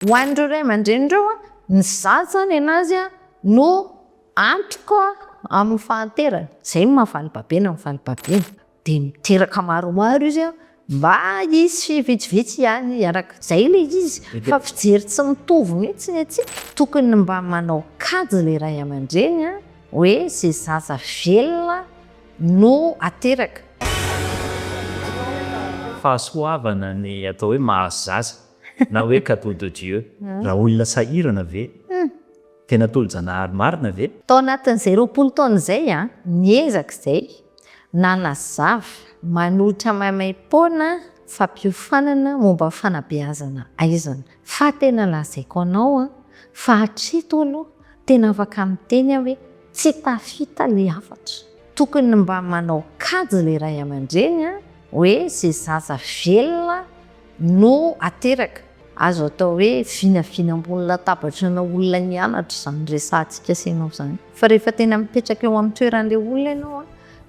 Ho an'ireo ray aman-dreny ireo a ny zaza zany anazy a no antoka amin'ny fahanterana. Zay no mahavaly babeny amin'ny valibabeny. De miteraka maromaro izy a mba hisy vitsivitsy ihany araka zay le izy. Fa fijery tsy mitovy mihitsy atsika. Tokony mba manao kajy le ray aman-dreny a hoe zay zaza velona no ateraka. Fahasoavana ny atao hoe mahazo zaza na hoe cadeau de Dieu. Raha olona sahirana ve? Tena tolo-janahary marina ve? Tao anatin'izay 20 taona izay a, niezaka izay nanazava manolotra maimaim-poana fampiofanana momba fanabeazana aizana. Fa tena lazaiko anao a fa hatreto aloha tena afaka miteny hoe tsy tafita le hafatra. Tokony mba manao kajy le ray aman-dreny a hoe zay zaza velona no ateraka. Azo atao hoe vinavina ambony latabatra na olona nianatra izany resantsika senao izany. Fa rehefa tena mipetraka eo amin'ny toeran'ilay olona ianao a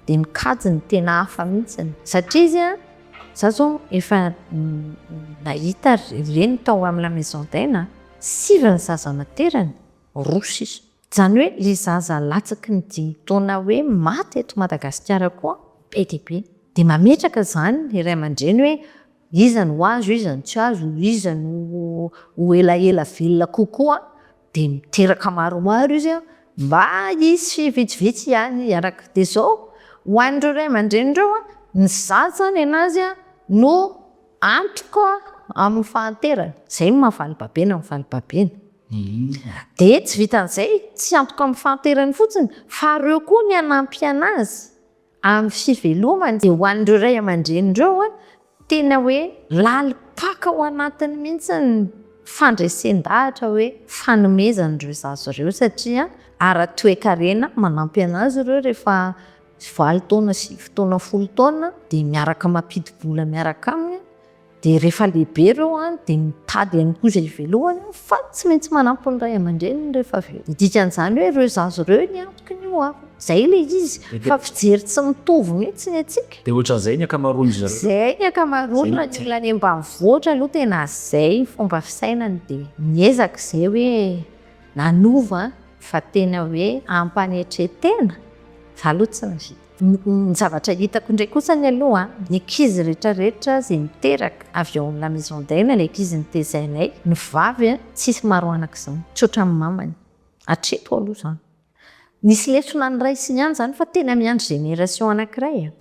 dia ny kajy ny tena hafa mihitsiny. Satria izy a za zao efa nahita ireny tao amin'ny la maison d'aine sivy ny zaza naterany roso izy. Izany hoe le zaza latsaky ny 5 taona hoe maty eto Madagasikara koa be dia be. Dia mametraka izany ny ray aman-dreny hoe iza no azo, iza no tsy azo, iza no ho elaela velona kokoa. Dia miteraka maromaro izy a mba hisy vitsivitsy ihany araka. Dia zao ho an'ireo ray aman-dreny ireo a ny zaza zany anazy a no antoka amin'ny fahanterana. Zay no mahavaly babeny amin'ny valibabeny. Dia tsy vitan'izay tsy antoka amin'ny fahanterany fotsiny fa ireo koa ny hanampy anazy amin'ny fivelomany. Dia ho an'ireo ray aman-dreny ireo a tena hoe lalipaka ao anatiny mihitsy ny fandresen-dahatra hoe fanomezana ireo zaza ireo satria ara-toe-karena manampy anazy ireo rehefa 9 taona, 10 taona, 10 taona dia miaraka mampidi-bola miaraka aminy. Dia rehefa lehibe ireo a dia mitady ihany koa izay ivelohany fa tsy maintsy manampy ny ray aman-dreny rehefa avy eo. Dikan'izany hoe ireo zaza ireo ny antoky ny ho avy. Zay le izy. Fa fijery tsy mitovy mihitsy ny atsika. Dia ohatran'izay ny ankamaroany zareo. Zay ny ankamaroany na ny olona any ambanivohitra aloha tena zay fomba fisainany dia niezaka izay hoe nanova fa tena hoe ampanetretena fa aloha tsy navita. Ny zavatra hitako indray kosa ny aloha ny ankizy rehetrarehetra izay miteraka avy ao amin'ny la maison d'aine, ilay ankizy nitaizanay, ny vavy a tsisy maro anak'izany, tsotra amin'ny mamany. Hatreto aloha izany. Nisy lesona ny ray sy ny any izany fa tena miandry génération anankiray a.